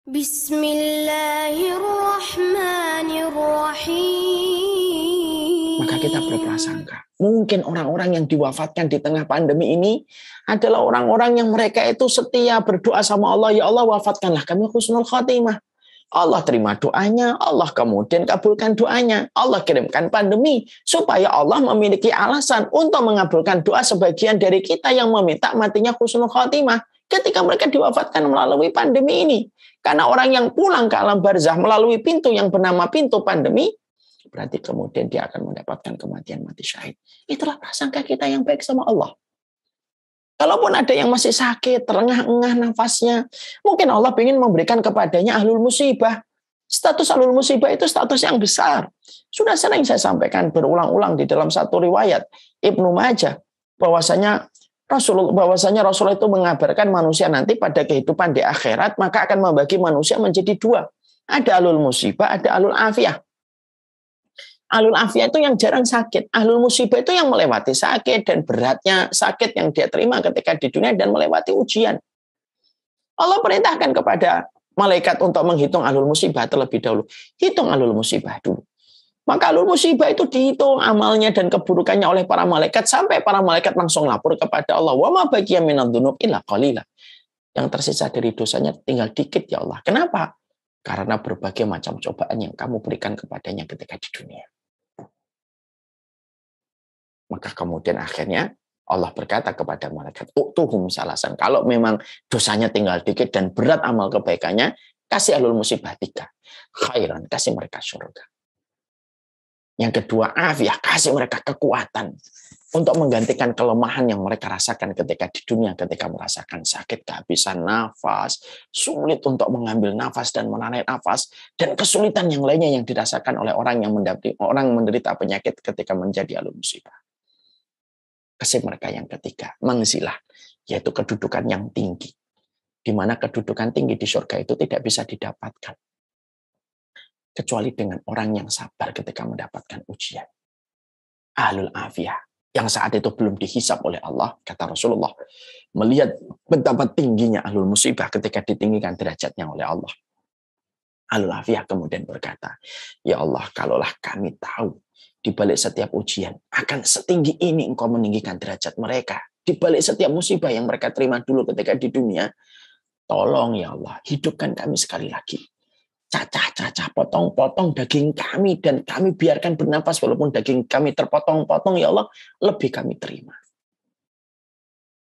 Bismillahirrahmanirrahim. Maka kita berprasangka, mungkin orang-orang yang diwafatkan di tengah pandemi ini adalah orang-orang yang mereka itu setia berdoa sama Allah, ya Allah wafatkanlah kami husnul khotimah. Allah terima doanya, Allah kemudian kabulkan doanya. Allah kirimkan pandemi supaya Allah memiliki alasan untuk mengabulkan doa sebagian dari kita yang meminta matinya husnul khotimah ketika mereka diwafatkan melalui pandemi ini. Karena orang yang pulang ke alam barzah melalui pintu yang bernama pintu pandemi, berarti kemudian dia akan mendapatkan kematian mati syahid. Itulah prasangka kita yang baik sama Allah. Kalaupun ada yang masih sakit, terengah-engah nafasnya, mungkin Allah ingin memberikan kepadanya ahlul musibah. Status ahlul musibah itu status yang besar. Sudah sering saya sampaikan berulang-ulang di dalam satu riwayat Ibnu Majah, bahwasanya Rasulullah itu mengabarkan manusia nanti pada kehidupan di akhirat, maka akan membagi manusia menjadi dua. Ada ahlul musibah, ada ahlul afiyah. Ahlul afiyah itu yang jarang sakit. Ahlul musibah itu yang melewati sakit dan beratnya sakit yang dia terima ketika di dunia dan melewati ujian. Allah perintahkan kepada malaikat untuk menghitung ahlul musibah terlebih dahulu. Hitung ahlul musibah dulu. Maka ahlul musibah itu dihitung amalnya dan keburukannya oleh para malaikat sampai para malaikat langsung lapor kepada Allah. Wa ma baqiya minadz dzunub illa qalila. Yang tersisa dari dosanya tinggal dikit ya Allah. Kenapa? Karena berbagai macam cobaan yang kamu berikan kepadanya ketika di dunia. Maka kemudian akhirnya Allah berkata kepada malaikat, "Utuhum salasan." Kalau memang dosanya tinggal dikit dan berat amal kebaikannya, kasih ahlul musibah 3. Khairan, kasih mereka surga. Yang kedua, afiyah, kasih mereka kekuatan untuk menggantikan kelemahan yang mereka rasakan ketika di dunia, ketika merasakan sakit, kehabisan nafas, sulit untuk mengambil nafas dan menarik nafas, dan kesulitan yang lainnya yang dirasakan oleh orang yang menderita penyakit ketika menjadi ahlul musibah. Kasih mereka yang ketiga, mangzilah, yaitu kedudukan yang tinggi, di mana kedudukan tinggi di surga itu tidak bisa didapatkan kecuali dengan orang yang sabar ketika mendapatkan ujian. Ahlul afiyah, yang saat itu belum dihisab oleh Allah, kata Rasulullah, melihat betapa tingginya ahlul musibah ketika ditinggikan derajatnya oleh Allah. Ahlul afiyah kemudian berkata, ya Allah, kalaulah kami tahu di balik setiap ujian akan setinggi ini Engkau meninggikan derajat mereka, di balik setiap musibah yang mereka terima dulu ketika di dunia, tolong ya Allah, hidupkan kami sekali lagi. Cacah-cacah, potong-potong daging kami dan kami biarkan bernafas walaupun daging kami terpotong-potong, ya Allah, lebih kami terima.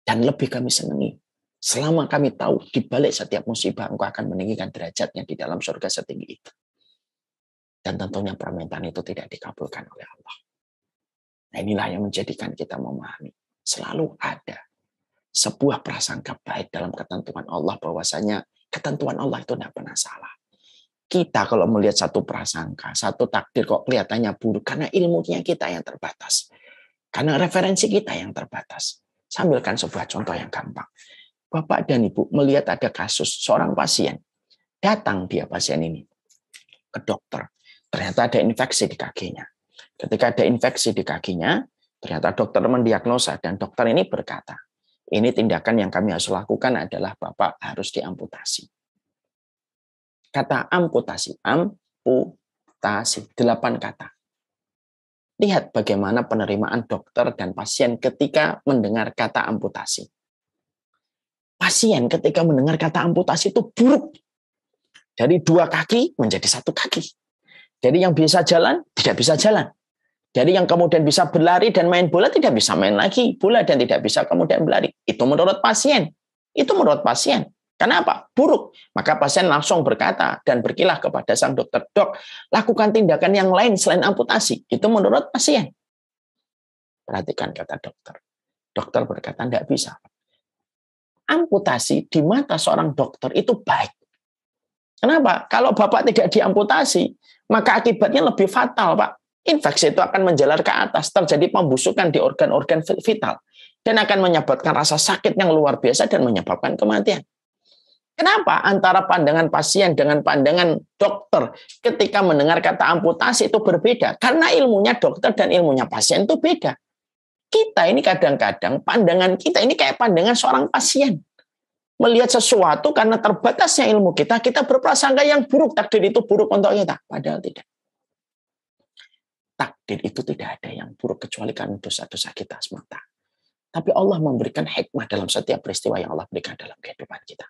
Dan lebih kami senangi. Selama kami tahu di balik setiap musibah Engkau akan meninggikan derajatnya di dalam surga setinggi itu. Dan tentunya permintaan itu tidak dikabulkan oleh Allah. Nah, inilah yang menjadikan kita memahami. Selalu ada sebuah prasangka baik dalam ketentuan Allah, bahwasanya ketentuan Allah itu tidak pernah salah. Kita kalau melihat satu prasangka, satu takdir kok kelihatannya buruk, karena ilmunya kita yang terbatas. Karena referensi kita yang terbatas. Sambilkan sebuah contoh yang gampang. Bapak dan Ibu melihat ada kasus seorang pasien. Datang dia pasien ini ke dokter. Ternyata ada infeksi di kakinya. Ketika ada infeksi di kakinya, ternyata dokter mendiagnosa dan dokter ini berkata, ini tindakan yang kami harus lakukan adalah Bapak harus diamputasi. Kata amputasi, 8 kata. Lihat bagaimana penerimaan dokter dan pasien ketika mendengar kata amputasi. Pasien ketika mendengar kata amputasi itu buruk. Dari 2 kaki menjadi 1 kaki. Jadi yang bisa jalan, tidak bisa jalan. Dari yang kemudian bisa berlari dan main bola, tidak bisa main lagi bola dan tidak bisa kemudian berlari. Itu menurut pasien. Kenapa? Buruk. Maka pasien langsung berkata dan berkilah kepada sang dokter, dok, lakukan tindakan yang lain selain amputasi. Itu menurut pasien. Perhatikan kata dokter. Dokter berkata, tidak bisa. Amputasi di mata seorang dokter itu baik. Kenapa? Kalau Bapak tidak diamputasi, maka akibatnya lebih fatal, Pak. Infeksi itu akan menjalar ke atas, terjadi pembusukan di organ-organ vital, dan akan menyebabkan rasa sakit yang luar biasa dan menyebabkan kematian. Kenapa antara pandangan pasien dengan pandangan dokter ketika mendengar kata amputasi itu berbeda? Karena ilmunya dokter dan ilmunya pasien itu beda. Kita ini kadang-kadang pandangan kita ini kayak pandangan seorang pasien. Melihat sesuatu karena terbatasnya ilmu kita, kita berprasangka yang buruk. Takdir itu buruk untuk kita. Padahal tidak. Takdir itu tidak ada yang buruk kecuali karena dosa-dosa kita semata. Tapi Allah memberikan hikmah dalam setiap peristiwa yang Allah berikan dalam kehidupan kita.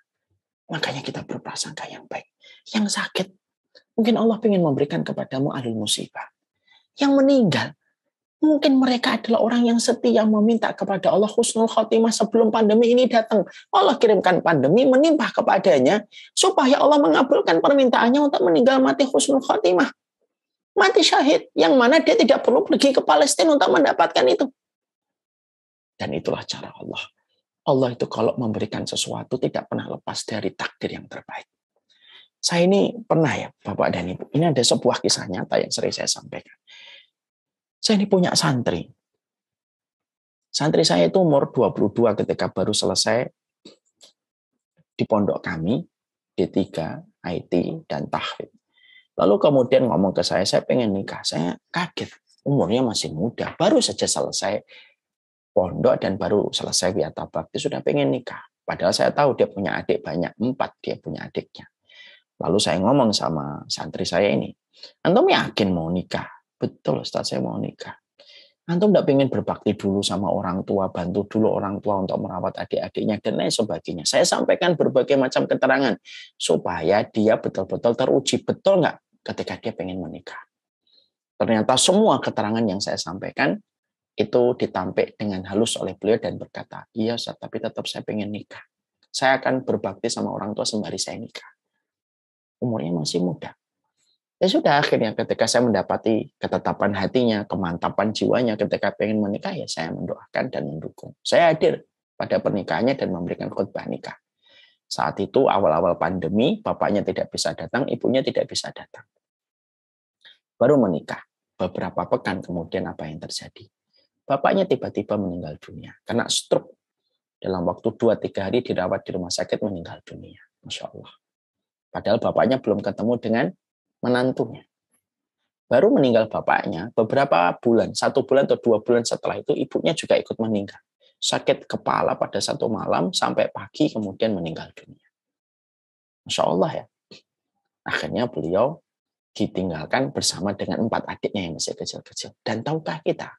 Makanya kita berprasangka yang baik. Yang sakit, mungkin Allah ingin memberikan kepadamu ahlul musibah. Yang meninggal, mungkin mereka adalah orang yang setia meminta kepada Allah husnul khotimah sebelum pandemi ini datang. Allah kirimkan pandemi menimpa kepadanya supaya Allah mengabulkan permintaannya untuk meninggal mati husnul khotimah. Mati syahid, yang mana dia tidak perlu pergi ke Palestina untuk mendapatkan itu. Dan itulah cara Allah. Allah itu kalau memberikan sesuatu tidak pernah lepas dari takdir yang terbaik. Saya ini pernah ya, Bapak dan Ibu, ini ada sebuah kisah nyata yang sering saya sampaikan. Saya ini punya santri. Santri saya itu umur 22 ketika baru selesai di pondok kami, D3, IT, dan tahfidz. Lalu kemudian ngomong ke saya pengen nikah. Saya kaget, umurnya masih muda, baru saja selesai pondok dan baru selesai wiata bakti sudah pengen nikah. Padahal saya tahu dia punya adik banyak, 4 dia punya adiknya. Lalu saya ngomong sama santri saya ini, antum yakin mau nikah? Betul Ustaz, saya mau nikah. Antum tidak pengen berbakti dulu sama orang tua, bantu dulu orang tua untuk merawat adik-adiknya dan lain sebagainya. Saya sampaikan berbagai macam keterangan supaya dia betul-betul teruji betul nggak ketika dia pengen menikah. Ternyata semua keterangan yang saya sampaikan itu ditampik dengan halus oleh beliau dan berkata, iya Ustaz, tapi tetap saya pengen nikah. Saya akan berbakti sama orang tua sembari saya nikah. Umurnya masih muda. Ya sudah, akhirnya ketika saya mendapati ketetapan hatinya, kemantapan jiwanya ketika pengen menikah, ya saya mendoakan dan mendukung. Saya hadir pada pernikahannya dan memberikan khutbah nikah. Saat itu awal-awal pandemi, bapaknya tidak bisa datang, ibunya tidak bisa datang. Baru menikah. Beberapa pekan kemudian apa yang terjadi? Bapaknya tiba-tiba meninggal dunia karena stroke. Dalam waktu 2-3 hari dirawat di rumah sakit meninggal dunia. Masya Allah. Padahal bapaknya belum ketemu dengan menantunya. Baru meninggal bapaknya, beberapa bulan, 1 bulan atau 2 bulan setelah itu ibunya juga ikut meninggal. Sakit kepala pada satu malam sampai pagi kemudian meninggal dunia. Masya Allah ya. Akhirnya beliau ditinggalkan bersama dengan 4 adiknya yang masih kecil-kecil. Dan tahukah kita,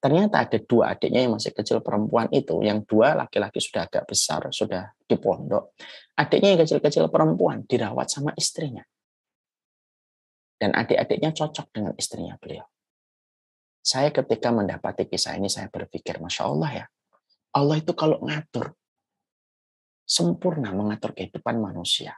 ternyata ada 2 adiknya yang masih kecil perempuan itu, yang 2 laki-laki sudah agak besar, sudah di pondok. Adiknya yang kecil-kecil perempuan dirawat sama istrinya. Dan adik-adiknya cocok dengan istrinya beliau. Saya ketika mendapati kisah ini, saya berpikir, Masya Allah ya, Allah itu kalau ngatur, sempurna mengatur kehidupan manusia.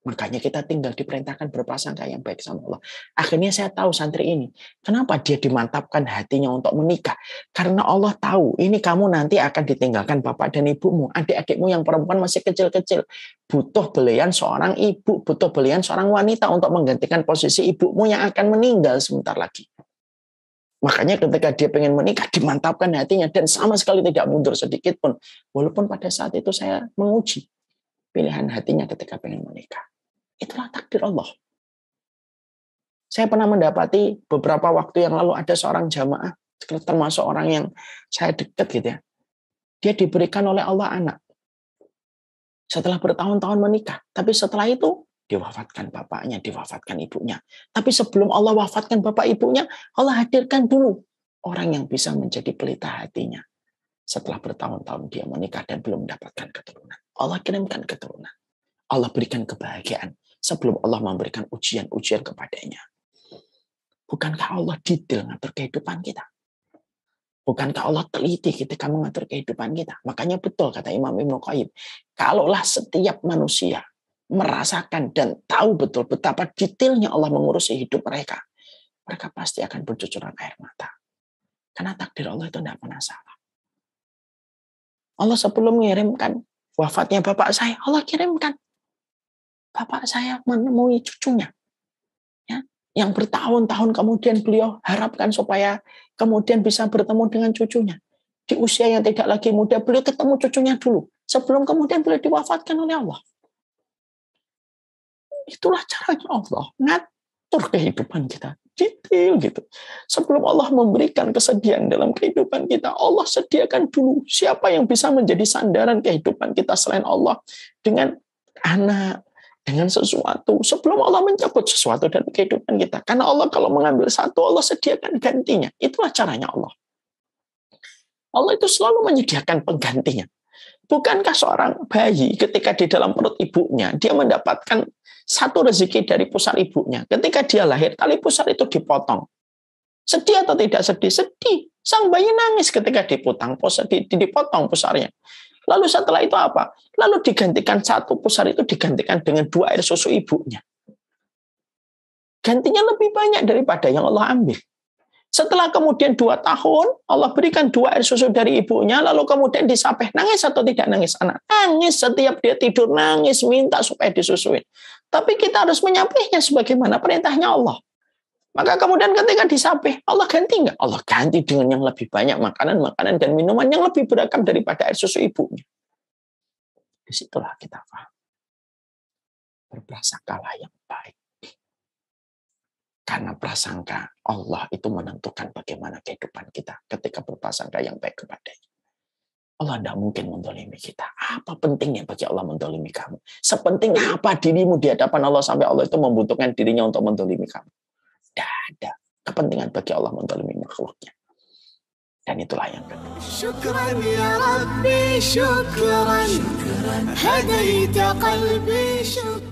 Makanya kita tinggal diperintahkan berprasangka yang baik sama Allah. Akhirnya saya tahu santri ini, kenapa dia dimantapkan hatinya untuk menikah. Karena Allah tahu, ini kamu nanti akan ditinggalkan bapak dan ibumu. Adik-adikmu yang perempuan masih kecil-kecil. Butuh belian seorang ibu, butuh belian seorang wanita untuk menggantikan posisi ibumu yang akan meninggal sebentar lagi. Makanya ketika dia pengen menikah, dimantapkan hatinya. Dan sama sekali tidak mundur sedikit pun. Walaupun pada saat itu saya menguji pilihan hatinya ketika pengen menikah. Itulah takdir Allah. Saya pernah mendapati beberapa waktu yang lalu ada seorang jamaah, termasuk orang yang saya dekat gitu ya. Dia diberikan oleh Allah anak. Setelah bertahun-tahun menikah. Tapi setelah itu diwafatkan bapaknya, diwafatkan ibunya. Tapi sebelum Allah wafatkan bapak ibunya, Allah hadirkan dulu orang yang bisa menjadi pelita hatinya. Setelah bertahun-tahun dia menikah dan belum mendapatkan keturunan. Allah kirimkan keturunan. Allah berikan kebahagiaan sebelum Allah memberikan ujian-ujian kepadanya. Bukankah Allah detail mengatur kehidupan kita? Bukankah Allah teliti ketika mengatur kehidupan kita? Makanya betul kata Imam Ibnu Qayyim, kalaulah setiap manusia merasakan dan tahu betul betapa detailnya Allah mengurusi hidup mereka, mereka pasti akan bercucuran air mata. Karena takdir Allah itu tidak pernah salah. Allah sebelum mengirimkan wafatnya bapak saya, Allah kirimkan bapak saya menemui cucunya. Ya, yang bertahun-tahun kemudian beliau harapkan supaya kemudian bisa bertemu dengan cucunya. Di usia yang tidak lagi muda, beliau ketemu cucunya dulu. Sebelum kemudian beliau diwafatkan oleh Allah. Itulah caranya Allah. atur kehidupan kita. Detail gitu. Sebelum Allah memberikan kesediaan dalam kehidupan kita, Allah sediakan dulu siapa yang bisa menjadi sandaran kehidupan kita selain Allah. Dengan anak, dengan sesuatu. Sebelum Allah mencabut sesuatu dari kehidupan kita. Karena Allah kalau mengambil satu, Allah sediakan gantinya. Itulah caranya Allah. Allah itu selalu menyediakan penggantinya. Bukankah seorang bayi ketika di dalam perut ibunya, dia mendapatkan satu rezeki dari pusar ibunya. Ketika dia lahir, tali pusar itu dipotong. Sedih atau tidak sedih? Sedih. Sang bayi nangis ketika dipotong pusarnya. Lalu setelah itu apa? Lalu digantikan satu pusar itu digantikan dengan 2 air susu ibunya. Gantinya lebih banyak daripada yang Allah ambil. Setelah kemudian 2 tahun, Allah berikan 2 air susu dari ibunya, lalu kemudian disapih. Nangis atau tidak nangis anak? Nangis, setiap dia tidur nangis, minta supaya disusuin. Tapi kita harus menyapihnya sebagaimana perintahnya Allah. Maka kemudian ketika disapih, Allah ganti enggak? Allah ganti dengan yang lebih banyak makanan dan minuman yang lebih beragam daripada air susu ibunya. Disitulah kita paham. Berprasangkalah yang baik. Karena prasangka Allah itu menentukan bagaimana kehidupan kita ketika berprasangka yang baik kepadanya. Allah tidak mungkin mendolimi kita. Apa pentingnya bagi Allah mendolimi kamu? Sepenting apa dirimu di hadapan Allah sampai Allah itu membutuhkan dirinya untuk mendolimi kamu? Tidak ada kepentingan bagi Allah mendolimi makhluknya. Dan itulah yang kedua. Syukran ya Rabbi, syukran. Hadaita qalbi, syukran.